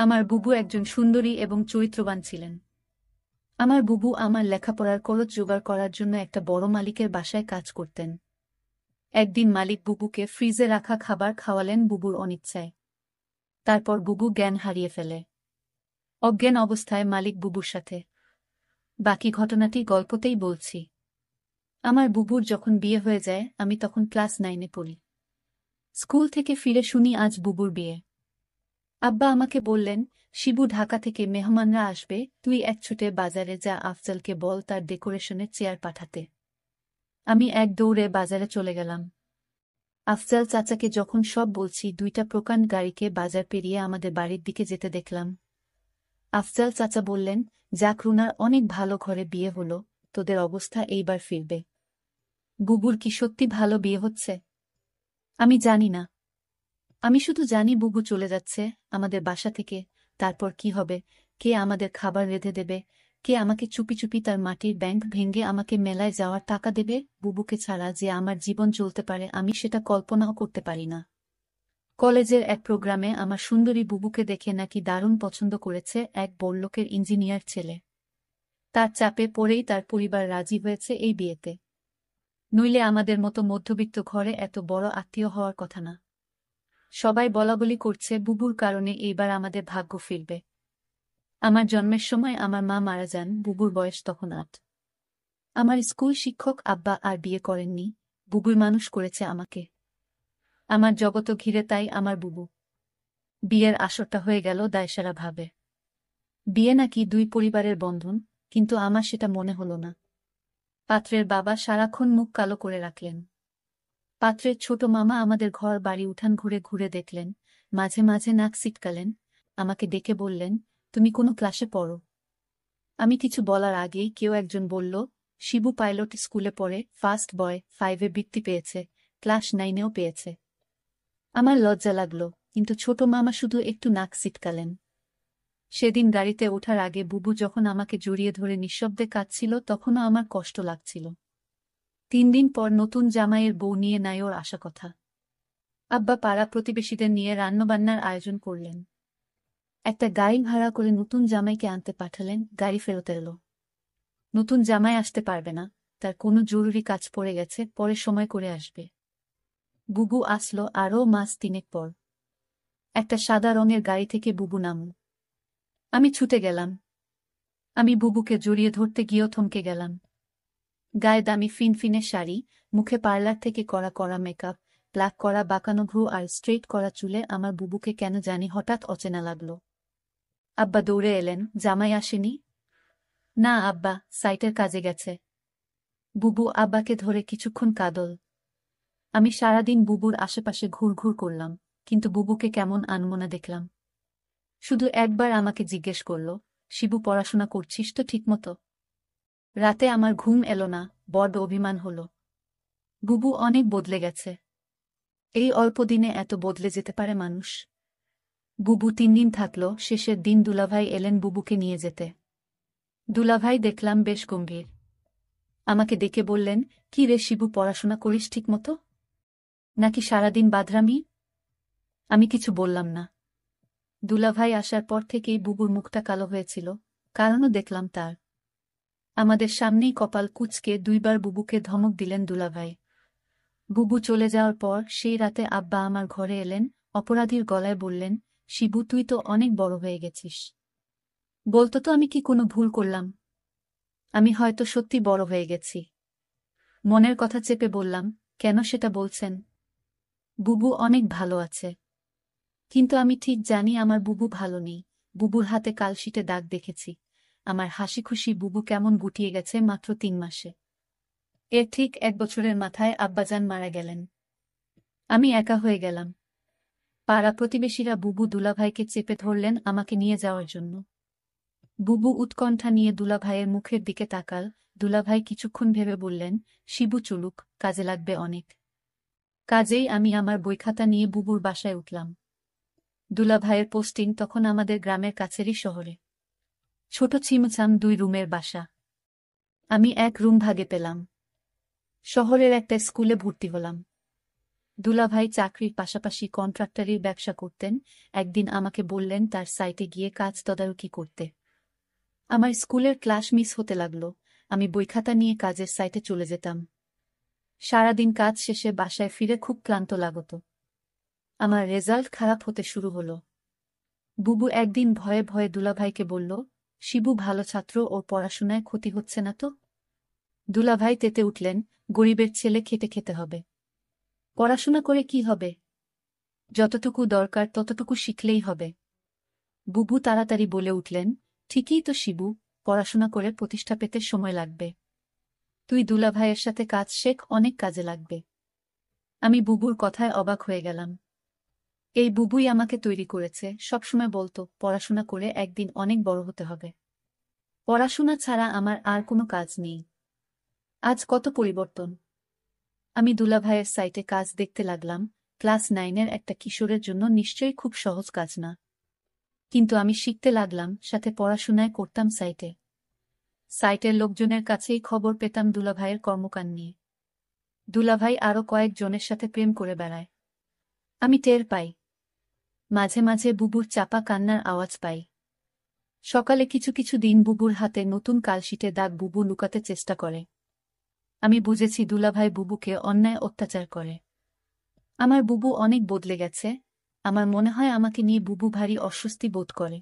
আমার বুবু একজন সুন্দরী এবং চরিত্রবান ছিলেন। আমার বুবু আমার লেখাপড়ার খরচ জোগাড় করার জন্য একটা বড় মালিকের বাসায় কাজ করতেন। একদিন মালিক বুবুকে ফ্রিজে রাখা খাবার খাওয়ালেন বুবুর অনিচ্ছায়। তারপর বুবু জ্ঞান হারিয়ে ফেলে। অজ্ঞান অবস্থায় মালিক বুবুর সাথে। বাকি ঘটনাটি গল্পতেই বলছি। আমার বুবুর যখন বিয়ে হয়ে যায় আমি তখন ক্লাস 9-এ পড়ি। স্কুল থেকে ফিরে শুনি আজ বুবুর বিয়ে। আব্বা আমাকে বললেন, শিবু ঢাকা থেকে মেহমানরা আসবে, তুই এক ছুটে বাজারে যা, আফজালকে বল তার ডেকোরেশনের চেয়ার পাঠাতে। আমি এক দৌড়ে বাজারে চলে গেলাম। আফজাল চাচাকে যখন সব বলছি, 2টা প্রকাণ্ড গাড়িকে বাজার পেরিয়ে আমাদের বাড়ির দিকে যেতে দেখলাম। আফজাল চাচা বললেন, যাক রুনার অনেক ভালো ঘরে বিয়ে হলো, তোদের অবস্থা এইবার ফিরবে। বুবুর কি সত্যি ভালো বিয়ে হচ্ছে? আমি জানি না। আমি শুধু জানি বুবু চলে যাচ্ছে আমাদের বাসা থেকে। তারপর কি হবে? কে আমাদের খাবার রেঁধে দেবে? কে আমাকে চুপি চুপি তার মাটির ব্যাংক ভেঙে আমাকে মেলায় যাওয়ার টাকা দেবে? বুবুকে ছাড়া যে আমার জীবন চলতে পারে আমি সেটা কল্পনাও করতে পারি না। কলেজের এক প্রোগ্রামে আমার সুন্দরী বুবুকে দেখে নাকি দারুণ পছন্দ করেছে এক বড়লোকের ইঞ্জিনিয়ার ছেলে। তার চাপে পড়েই তার পরিবার রাজি হয়েছে এই বিয়েতে। নইলে আমাদের মতো মধ্যবিত্ত ঘরে এত বড় আত্মীয় হওয়ার কথা না। সবাই বলাবলি করছে বুবুর কারণে এইবার আমাদের ভাগ্য ফিরবে। আমার জন্মের সময় আমার মা মারা যান, বুবুর বয়স তখন 8। আমার স্কুল শিক্ষক আব্বা আর বিয়ে করেননি, বুবুই মানুষ করেছে আমাকে। আমার জগত ঘিরে তাই আমার বুবু। বিয়ের আসরটা হয়ে গেল দায়সারা ভাবে। বিয়ে নাকি 2 পরিবারের বন্ধন, কিন্তু আমার সেটা মনে হলো না। পাত্রের বাবা সারাক্ষণ মুখ কালো করে রাখলেন। পাত্রের ছোট মামা আমাদের ঘর বাড়ি উঠান ঘুরে ঘুরে দেখলেন, মাঝে মাঝে নাক সিটকালেন, আমাকে ডেকে বললেন, তুমি কোনো ক্লাসে পড়ো? আমি কিছু বলার আগেই কেউ একজন বলল, শিবু পাইলট স্কুলে পড়ে, ফার্স্ট বয়, 5-এ বৃত্তি পেয়েছে, ক্লাস 9-এও পেয়েছে। আমার লজ্জা লাগল, কিন্তু ছোট মামা শুধু একটু নাক সিটকালেন। সেদিন গাড়িতে ওঠার আগে বুবু যখন আমাকে জড়িয়ে ধরে নিঃশব্দে কাঁদছিল তখনও আমার কষ্ট লাগছিল। 3 দিন পর নতুন জামাইয়ের বউ নিয়ে নাই ওর আসা কথা। আব্বা পাড়া প্রতিবেশীদের নিয়ে রান্নাবান্নার আয়োজন করলেন। একটা গাড়ি ভাড়া করে নতুন জামাইকে আনতে পাঠালেন, গাড়ি ফেরত এলো। নতুন জামাই আসতে পারবে না, তার কোনো জরুরি কাজ পড়ে গেছে, পরে সময় করে আসবে। বুবু আসলো আরও মাস 3 পর। একটা সাদা রঙের গাড়ি থেকে বুবু নামল। আমি ছুটে গেলাম। আমি বুবুকে জড়িয়ে ধরতে গিয়েও থমকে গেলাম। গায়ে দামি ফিনফিনে শাড়ি, মুখে পার্লার থেকে করা করা মেকআপ, প্লাক করা বাঁকানো ভ্রু আর স্ট্রেট করা চুলে আমার বুবুকে কেন জানি হঠাৎ অচেনা লাগল। আব্বা দৌড়ে এলেন, জামাই আসেনি? না আব্বা, সাইটের কাজে গেছে। বুবু আব্বাকে ধরে কিছুক্ষণ কাঁদল। আমি সারাদিন বুবুর আশেপাশে ঘুরঘুর করলাম, কিন্তু বুবুকে কেমন আনমনা দেখলাম। শুধু একবার আমাকে জিজ্ঞেস করল, শিবু পড়াশোনা করছিস তো ঠিকমতো? রাতে আমার ঘুম এলো না, বড্ড অভিমান হল। বুবু অনেক বদলে গেছে। এই অল্প দিনে এত বদলে যেতে পারে মানুষ? বুবু 3 দিন থাকল, শেষের দিন দুলাভাই এলেন বুবুকে নিয়ে যেতে। দুলাভাই দেখলাম বেশ গম্ভীর। আমাকে ডেকে বললেন, কি রে শিবু, পড়াশোনা করিস ঠিকমতো নাকি সারাদিন বাদরামি? আমি কিছু বললাম না। দুলাভাই আসার পর থেকেই বুবুর মুখটা কালো হয়েছিল, কারণও দেখলাম তার। আমাদের সামনেই কপাল কুঁচকে 2বার বুবুকে ধমক দিলেন দুলাভাই। বুবু চলে যাওয়ার পর সেই রাতে আব্বা আমার ঘরে এলেন, অপরাধীর গলায় বললেন, শিবু তুই তো অনেক বড় হয়ে গেছিস। বলতো তো আমি কি কোনো ভুল করলাম? আমি হয়তো সত্যি বড় হয়ে গেছি। মনের কথা চেপে বললাম, কেন সেটা বলছেন? বুবু অনেক ভালো আছে। কিন্তু আমি ঠিক জানি আমার বুবু ভালো নেই। বুবুর হাতে কালশিটে দাগ দেখেছি। আমার হাসি খুশি বুবু কেমন গুটিয়ে গেছে মাত্র 3 মাসে। এর ঠিক 1 বছরের মাথায় আব্বাজান মারা গেলেন। আমি একা হয়ে গেলাম। পাড়া প্রতিবেশীরা বুবু দুলাভাইকে চেপে ধরলেন আমাকে নিয়ে যাওয়ার জন্য। বুবু উৎকণ্ঠা নিয়ে দুলাভাইয়ের মুখের দিকে তাকাল। দুলাভাই কিছুক্ষণ ভেবে বললেন, শিবু চলুক, কাজে লাগবে অনেক। কাজেই আমি আমার বইখাতা নিয়ে বুবুর বাসায় উঠলাম। দুলাভাইয়ের পোস্টিং তখন আমাদের গ্রামের কাছেরই শহরে। ছোট ছিমছাম 2 রুমের বাসা। আমি 1 রুম ভাগে পেলাম। শহরের একটা স্কুলে ভর্তি হলাম। দুলাভাই চাকরির পাশাপাশি কন্ট্রাক্টরির ব্যবসা করতেন। একদিন আমাকে বললেন তার সাইটে গিয়ে কাজ তদারকি করতে। আমার স্কুলের ক্লাস মিস হতে লাগল। আমি বইখাতা নিয়ে কাজের সাইটে চলে যেতাম। সারাদিন কাজ শেষে বাসায় ফিরে খুব ক্লান্ত লাগত। আমার রেজাল্ট খারাপ হতে শুরু হলো। বুবু একদিন ভয়ে ভয়ে দুলাভাইকে বলল, শিবু ভালো ছাত্র, ওর পড়াশোনায় ক্ষতি হচ্ছে না তো? দুলাভাই তেতে উঠলেন, গরিবের ছেলে খেটে খেতে হবে। পড়াশোনা করে কি হবে? যতটুকু দরকার ততটুকু শিখলেই হবে। বুবু তাড়াতাড়ি বলে উঠলেন, ঠিকই তো শিবু, পড়াশোনা করে প্রতিষ্ঠা পেতে সময় লাগবে। তুই দুলাভাইয়ের সাথে কাজ শেখ, অনেক কাজে লাগবে। আমি বুবুর কথায় অবাক হয়ে গেলাম। এই বুবুই আমাকে তৈরি করেছে। সবসময় বলতো পড়াশোনা করে একদিন অনেক বড় হতে হবে। পড়াশোনা ছাড়া আমার আর কোনো কাজ নেই। আজ কত পরিবর্তন। আমি দুলাভাইয়ের সাইটে কাজ দেখতে লাগলাম। ক্লাস 9-এর একটা কিশোরের জন্য নিশ্চয়ই খুব সহজ কাজ না। কিন্তু আমি শিখতে লাগলাম, সাথে পড়াশোনায় করতাম সাইটে। সাইটের লোকজনের কাছেই খবর পেতাম দুলাভাইয়ের কর্মকাণ্ড নিয়ে। দুলাভাই আরও কয়েকজনের সাথে প্রেম করে বেড়ায়। আমি টের পাই। মাঝে মাঝে বুবুর চাপা কান্নার আওয়াজ পাই। সকালে কিছু কিছু দিন বুবুর হাতে নতুন কালশিটে দাগ বুবু লুকাতে চেষ্টা করে। আমি বুঝেছি দুলাভাই বুবুকে অন্যায় অত্যাচার করে। আমার বুবু অনেক বদলে গেছে। আমার মনে হয় আমাকে নিয়ে বুবু ভারী অস্বস্তি বোধ করে।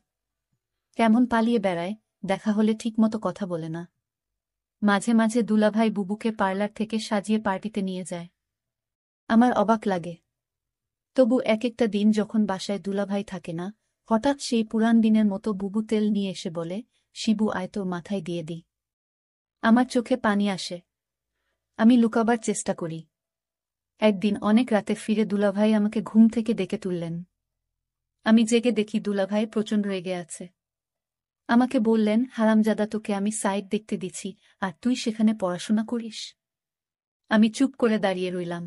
কেমন পালিয়ে বেড়ায়, দেখা হলে ঠিকমতো কথা বলে না। মাঝে মাঝে দুলাভাই বুবুকে পার্লার থেকে সাজিয়ে পার্টিতে নিয়ে যায়। আমার অবাক লাগে। তবু এক একটা দিন যখন বাসায় দুলাভাই থাকে না, হঠাৎ সেই পুরান দিনের মতো বুবু তেল নিয়ে এসে বলে, শিবু আয় তোর মাথায় দিয়ে দিই। আমার চোখে পানি আসে। আমি লুকাবার চেষ্টা করি। একদিন অনেক রাতে ফিরে দুলাভাই আমাকে ঘুম থেকে ডেকে তুললেন। আমি জেগে দেখি দুলাভাই প্রচণ্ড রেগে আছে। আমাকে বললেন, হারামজাদা, তোকে আমি সাইট দেখতে দিছি আর তুই সেখানে পড়াশোনা করিস? আমি চুপ করে দাঁড়িয়ে রইলাম।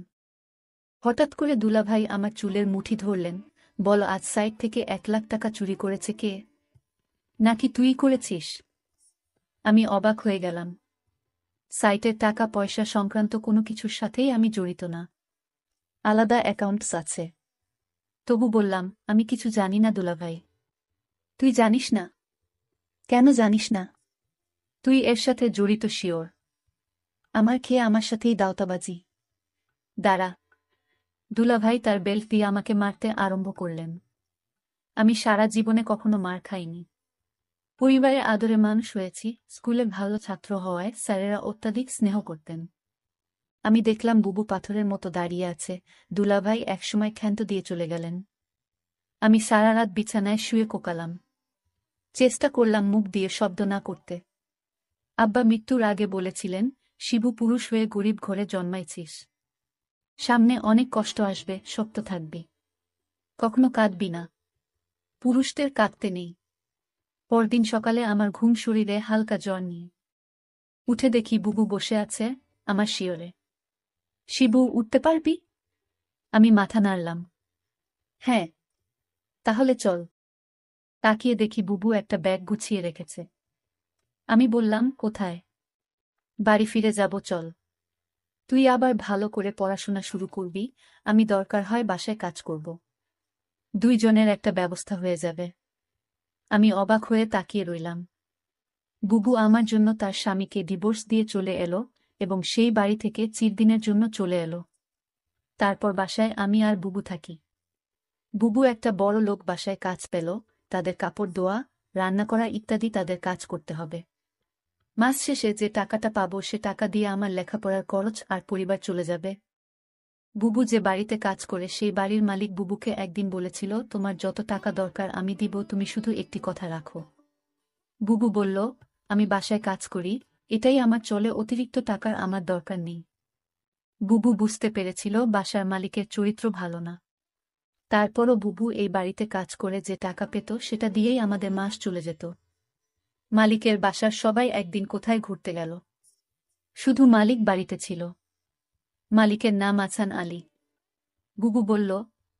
হঠাৎ করে দুলাভাই আমার চুলের মুঠি ধরলেন, বল, আজ সাইট থেকে 1 লাখ টাকা চুরি করেছে কে? নাকি তুই করেছিস? আমি অবাক হয়ে গেলাম। সাইটের টাকা পয়সা সংক্রান্ত কোনো কিছুর সাথেই আমি জড়িত না। আলাদা অ্যাকাউন্টস আছে। তবু বললাম, আমি কিছু জানি না দুলাভাই। তুই জানিস না? কেন জানিস না? তুই এর সাথে জড়িত শিওর? আমার খেয়ে আমার সাথেই দাওতাবাজি। দাঁড়া। দুলাভাই তার বেল্ট দিয়ে আমাকে মারতে আরম্ভ করলেন। আমি সারা জীবনে কখনো মার খাইনি। পরিবারের আদরে মানুষ হয়েছি, স্কুলে ভালো ছাত্র হওয়ায় স্যারেরা অত্যাধিক স্নেহ করতেন। আমি দেখলাম বুবু পাথরের মতো দাঁড়িয়ে আছে। দুলাভাই একসময় ক্ষান্ত দিয়ে চলে গেলেন। আমি সারা রাত বিছানায় শুয়ে কোকালাম। চেষ্টা করলাম মুখ দিয়ে শব্দ না করতে। আব্বা মৃত্যুর আগে বলেছিলেন, শিবু, পুরুষ হয়ে গরিব ঘরে জন্মাইছিস। সামনে অনেক কষ্ট আসবে, শক্ত থাকবি। কখনো কাঁদবি না। পুরুষদের কাঁদতে নেই। পরদিন সকালে আমার ঘুম শরীরে হালকা জ্বর নিয়ে উঠে দেখি বুবু বসে আছে আমার শিয়রে। শিবু, উঠতে পারবি? আমি মাথা নাড়লাম। হ্যাঁ। তাহলে চল। তাকিয়ে দেখি বুবু একটা ব্যাগ গুছিয়ে রেখেছে। আমি বললাম, কোথায়? বাড়ি ফিরে যাব, চল। তুই আবার ভালো করে পড়াশোনা শুরু করবি, আমি দরকার হয় বাসায় কাজ করব। দুইজনের একটা ব্যবস্থা হয়ে যাবে। আমি অবাক হয়ে তাকিয়ে রইলাম। বুবু আমার জন্য তার স্বামীকে ডিভোর্স দিয়ে চলে এলো এবং সেই বাড়ি থেকে চিরদিনের জন্য চলে এলো। তারপর বাসায় আমি আর বুবু থাকি। বুবু একটা বড় লোক বাসায় কাজ পেল। তাদের কাপড় ধোয়া, রান্না করা ইত্যাদি তাদের কাজ করতে হবে। মাস শেষে যে টাকাটা পাবো সে টাকা দিয়ে আমার লেখাপড়ার খরচ আর পরিবার চলে যাবে। বুবু যে বাড়িতে কাজ করে সেই বাড়ির মালিক বুবুকে একদিন বলেছিল, তোমার যত টাকা দরকার আমি দিব, তুমি শুধু একটি কথা রাখো। বুবু বলল, আমি বাসায় কাজ করি, এটাই আমার চলে, অতিরিক্ত টাকার আমার দরকার নেই। বুবু বুঝতে পেরেছিল বাসার মালিকের চরিত্র ভালো না। তারপরও বুবু এই বাড়িতে কাজ করে যে টাকা পেত সেটা দিয়েই আমাদের মাস চলে যেত। মালিকের বাসার সবাই একদিন কোথায় ঘুরতে গেল। শুধু মালিক বাড়িতে ছিল। মালিকের নাম আছান আলী। বুবু বলল,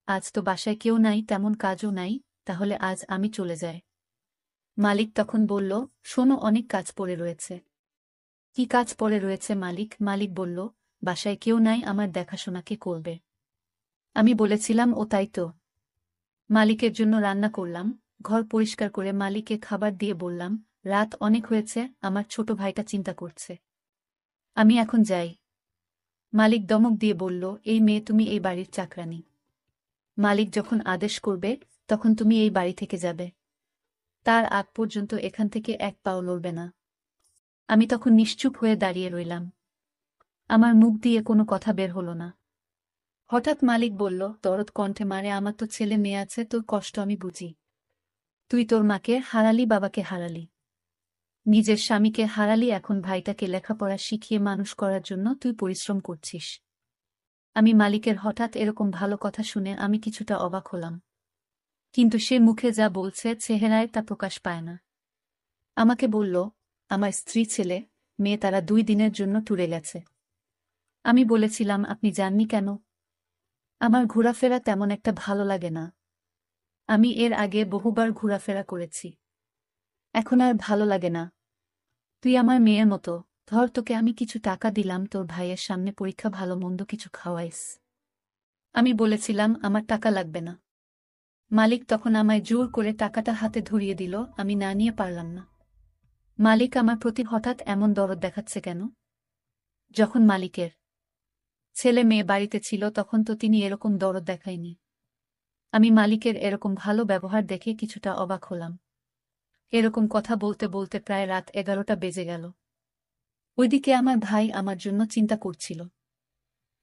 আজ তো বাসায় কেউ নাই, তেমন কাজও নাই, তাহলে আজ আমি চলে যাই। মালিক তখন বলল, শোনো, অনেক কাজ পড়ে রয়েছে। কি কাজ পড়ে রয়েছে মালিক? মালিক বলল, বাসায় কেউ নাই, আমার দেখাশোনা কে করবে? আমি বলেছিলাম, ও তাই তো। মালিকের জন্য রান্না করলাম, ঘর পরিষ্কার করে মালিককে খাবার দিয়ে বললাম, রাত অনেক হয়েছে, আমার ছোট ভাইটা চিন্তা করছে। আমি এখন যাই। মালিক দমক দিয়ে বলল, এই মেয়ে, তুমি এই বাড়ির চাকরানী। মালিক যখন আদেশ করবে তখন তুমি এই বাড়ি থেকে যাবে। তার আগ পর্যন্ত এখান থেকে এক পাও লড়বে না। আমি তখন নিশ্চুপ হয়ে দাঁড়িয়ে রইলাম। আমার মুখ দিয়ে কোনো কথা বের হলো না। হঠাৎ মালিক বলল দরদ কণ্ঠে, মারে, আমার তো ছেলে মেয়ে আছে, তোর কষ্ট আমি বুঝি। তুই তোর মাকে হারালি, বাবাকে হারালি, নিজের স্বামীকে হারালি, এখন ভাইটাকে লেখাপড়া শিখিয়ে মানুষ করার জন্য তুই পরিশ্রম করছিস। আমি মালিকের হঠাৎ এরকম ভালো কথা শুনে আমি কিছুটা অবাক হলাম। কিন্তু সে মুখে যা বলছে চেহারায় তা প্রকাশ পায় না। আমাকে বলল, আমার স্ত্রী, ছেলে মেয়ে তারা 2 দিনের জন্য ট্যুরে গেছে। আমি বলেছিলাম, আপনি যাননি কেন? আমার ঘোরাফেরা তেমন একটা ভালো লাগে না। আমি এর আগে বহুবার ঘোরাফেরা করেছি, এখন আর ভালো লাগে না। তুই আমার মেয়ের মতো, ধর তোকে আমি কিছু টাকা দিলাম, তোর ভাইয়ের সামনে পরীক্ষা ভালো মন্দ কিছু খাওয়াইস। আমি বলেছিলাম, আমার টাকা লাগবে না। মালিক তখন আমায় জোর করে টাকাটা হাতে ধরিয়ে দিল, আমি না নিয়ে পারলাম না। মালিক আমার প্রতি হঠাৎ এমন দরদ দেখাচ্ছে কেন? যখন মালিকের ছেলে মেয়ে বাড়িতে ছিল তখন তো তিনি এরকম দরদ দেখায়নি। আমি মালিকের এরকম ভালো ব্যবহার দেখে কিছুটা অবাক হলাম। এরকম কথা বলতে বলতে প্রায় রাত 11টা বেজে গেল। ওইদিকে আমার ভাই আমার জন্য চিন্তা করছিল।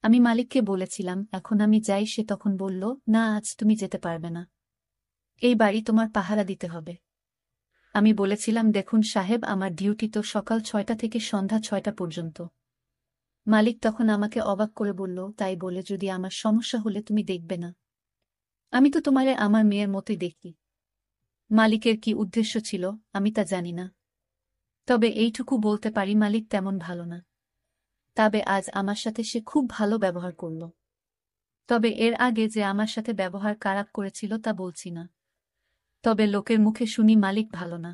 আমি মালিককে বলেছিলাম, এখন আমি যাই। সে তখন বলল, না, আজ তুমি যেতে পারবে না, এই বাড়ি তোমার পাহারা দিতে হবে। আমি বলেছিলাম, দেখুন সাহেব, আমার ডিউটি তো সকাল 6টা থেকে সন্ধ্যা 6টা পর্যন্ত। মালিক তখন আমাকে অবাক করে বলল, তাই বলে যদি আমার সমস্যা হলে তুমি দেখবে না? আমি তো তোমারে আমার মেয়ের মতোই দেখি। মালিকের কি উদ্দেশ্য ছিল আমি তা জানি না, তবে এইটুকু বলতে পারি মালিক তেমন ভালো না। তবে আজ আমার সাথে সে খুব ভালো ব্যবহার করল। তবে এর আগে যে আমার সাথে ব্যবহার খারাপ করেছিল তা বলছি না, তবে লোকের মুখে শুনি মালিক ভালো না।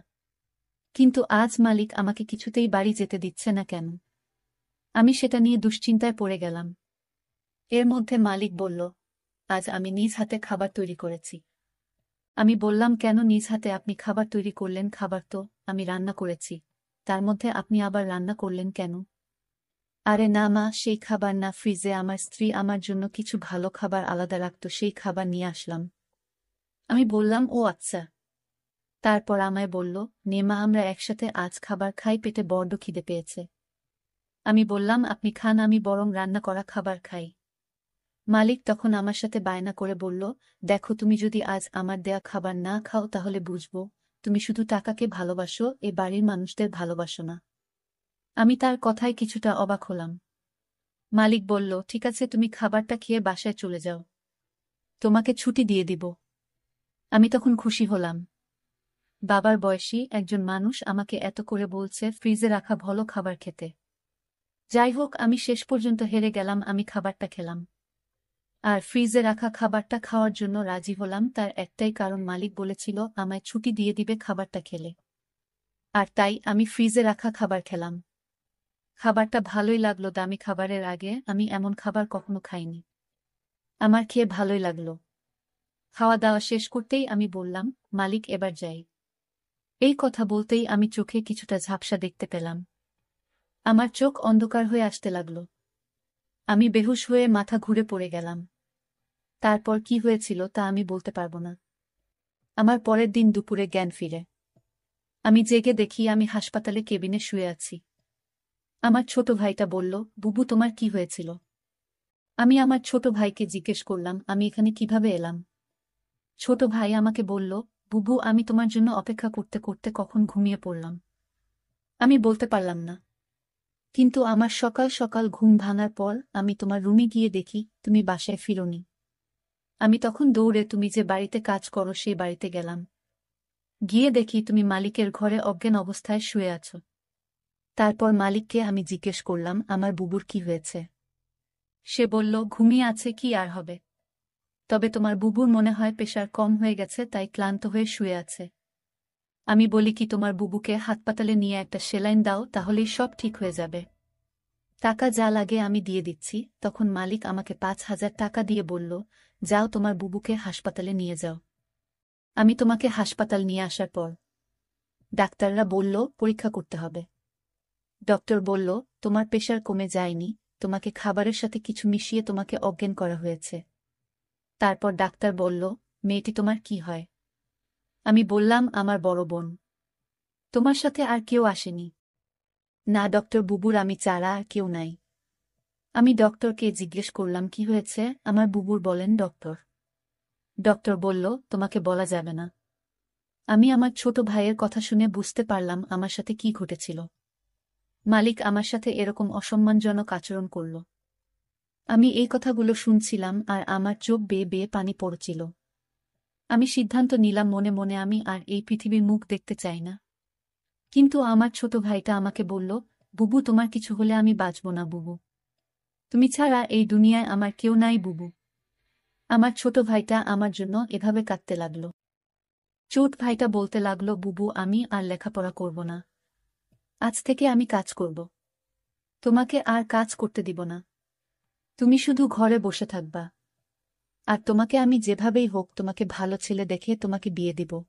কিন্তু আজ মালিক আমাকে কিছুতেই বাড়ি যেতে দিচ্ছে না কেন? আমি সেটা নিয়ে দুশ্চিন্তায় পড়ে গেলাম। এর মধ্যে মালিক বলল, আজ আমি নিজ হাতে খাবার তৈরি করেছি। আমি বললাম, কেন নিজ হাতে আপনি খাবার তৈরি করলেন? খাবার তো আমি রান্না করেছি, তার মধ্যে আপনি আবার রান্না করলেন কেন? আরে না মা, সেই খাবার না, ফ্রিজে আমার স্ত্রী আমার জন্য কিছু ভালো খাবার আলাদা রাখত, সেই খাবার নিয়ে আসলাম। আমি বললাম, ও আচ্ছা। তারপর আমায় বলল, নে মা, আমরা একসাথে আজ খাবার খাই, পেটে বড্ড খিদে পেয়েছে। আমি বললাম, আপনি খান, আমি বরং রান্না করা খাবার খাই। মালিক তখন আমার সাথে বায়না করে বলল, দেখো, তুমি যদি আজ আমার দেয়া খাবার না খাও তাহলে বুঝবো তুমি শুধু টাকাকে ভালোবাসো, এ বাড়ির মানুষদের ভালোবাসো না। আমি তার কথায় কিছুটা অবাক হলাম। মালিক বলল, ঠিক আছে, তুমি খাবারটা খেয়ে বাসায় চলে যাও, তোমাকে ছুটি দিয়ে দিব। আমি তখন খুশি হলাম। বাবার বয়সী একজন মানুষ আমাকে এত করে বলছে ফ্রিজে রাখা ভালো খাবার খেতে। যাই হোক, আমি শেষ পর্যন্ত হেরে গেলাম। আমি খাবারটা খেলাম, আর ফ্রিজে রাখা খাবারটা খাওয়ার জন্য রাজি হলাম তার একটাই কারণ, মালিক বলেছিল আমায় ছুটি দিয়ে দিবে খাবারটা খেলে। আর তাই আমি ফ্রিজে রাখা খাবার খেলাম। খাবারটা ভালোই লাগলো, দামি খাবারের আগে আমি এমন খাবার কখনো খাইনি। আমার খেয়ে ভালোই লাগলো। খাওয়া দাওয়া শেষ করতেই আমি বললাম, মালিক, এবার যাই। এই কথা বলতেই আমি চোখে কিছুটা ঝাপসা দেখতে পেলাম। আমার চোখ অন্ধকার হয়ে আসতে লাগল। আমি বেহুশ হয়ে মাথা ঘুরে পড়ে গেলাম। তারপর কি হয়েছিল তা আমি বলতে পারবো না। আমার পরের দিন দুপুরে জ্ঞান ফিরে। আমি জেগে দেখি আমি হাসপাতালে কেবিনে শুয়ে আছি। আমার ছোট ভাইটা বলল, বুবু, তোমার কি হয়েছিল? আমি আমার ছোট ভাইকে জিজ্ঞেস করলাম, আমি এখানে কিভাবে এলাম? ছোট ভাই আমাকে বলল, বুবু, আমি তোমার জন্য অপেক্ষা করতে করতে কখন ঘুমিয়ে পড়লাম। আমি বলতে পারলাম না, কিন্তু আমার সকাল সকাল ঘুম ভাঙার পর আমি তোমার রুমে গিয়ে দেখি তুমি বাসায় ফিরোনি। আমি তখন দৌড়ে তুমি যে বাড়িতে কাজ করো সেই বাড়িতে গেলাম। গিয়ে দেখি তুমি মালিকের ঘরে অজ্ঞান অবস্থায় শুয়ে আছো। তারপর মালিককে আমি জিজ্ঞেস করলাম, আমার বুবুর কি হয়েছে? সে বলল, ঘুমিয়ে আছে, কি আর হবে। তবে তোমার বুবুর মনে হয় প্রেশার কম হয়ে গেছে, তাই ক্লান্ত হয়ে শুয়ে আছে। আমি বলি, কি তোমার বুবুকে হাসপাতালে নিয়ে একটা সেলাইন দাও, তাহলেই সব ঠিক হয়ে যাবে। টাকা যা লাগে আমি দিয়ে দিচ্ছি। তখন মালিক আমাকে 5,000 টাকা দিয়ে বলল, যাও তোমার বুবুকে হাসপাতালে নিয়ে যাও। আমি তোমাকে হাসপাতাল নিয়ে আসার পর ডাক্তাররা বলল পরীক্ষা করতে হবে। ডক্টর বলল তোমার প্রেশার কমে যায়নি, তোমাকে খাবারের সাথে কিছু মিশিয়ে তোমাকে অজ্ঞান করা হয়েছে। তারপর ডাক্তার বলল মেয়েটি তোমার কি হয়? আমি বললাম আমার বড় বোন। তোমার সাথে আর কেউ আসেনি? না ডক্টর, বুবুর আমি ছাড়া আর কেউ নাই। আমি ডক্টরকে জিজ্ঞেস করলাম কি হয়েছে, আমার বুবুর বলেন ডক্টর। ডক্টর বলল তোমাকে বলা যাবে না। আমি আমার ছোট ভাইয়ের কথা শুনে বুঝতে পারলাম আমার সাথে কি ঘটেছিল। মালিক আমার সাথে এরকম অসম্মানজনক আচরণ করল। আমি এই কথাগুলো শুনছিলাম আর আমার চোখ বেয়ে বেয়ে পানি পড়ছিল। আমি সিদ্ধান্ত নিলাম মনে মনে আমি আর এই পৃথিবীর মুখ দেখতে চাই না। কিন্তু আমার ছোট ভাইটা আমাকে বলল, বুবু তোমার কিছু হলে আমি বাঁচব না বুবু। তুমি ছাড়া এই দুনিয়ায় আমার কেউ নাই বুবু। আমার ছোট ভাইটা আমার জন্য এভাবে কাঁদতে লাগল। ছোট ভাইটা বলতে লাগল, বুবু আমি আর লেখাপড়া করব না। আজ থেকে আমি কাজ করব। তোমাকে আর কাজ করতে দিব না। তুমি শুধু ঘরে বসে থাকবা। আর তোমাকে আমি যেভাবেই হোক তোমাকে ভালো ছেলে দেখে তোমাকে বিয়ে দিব।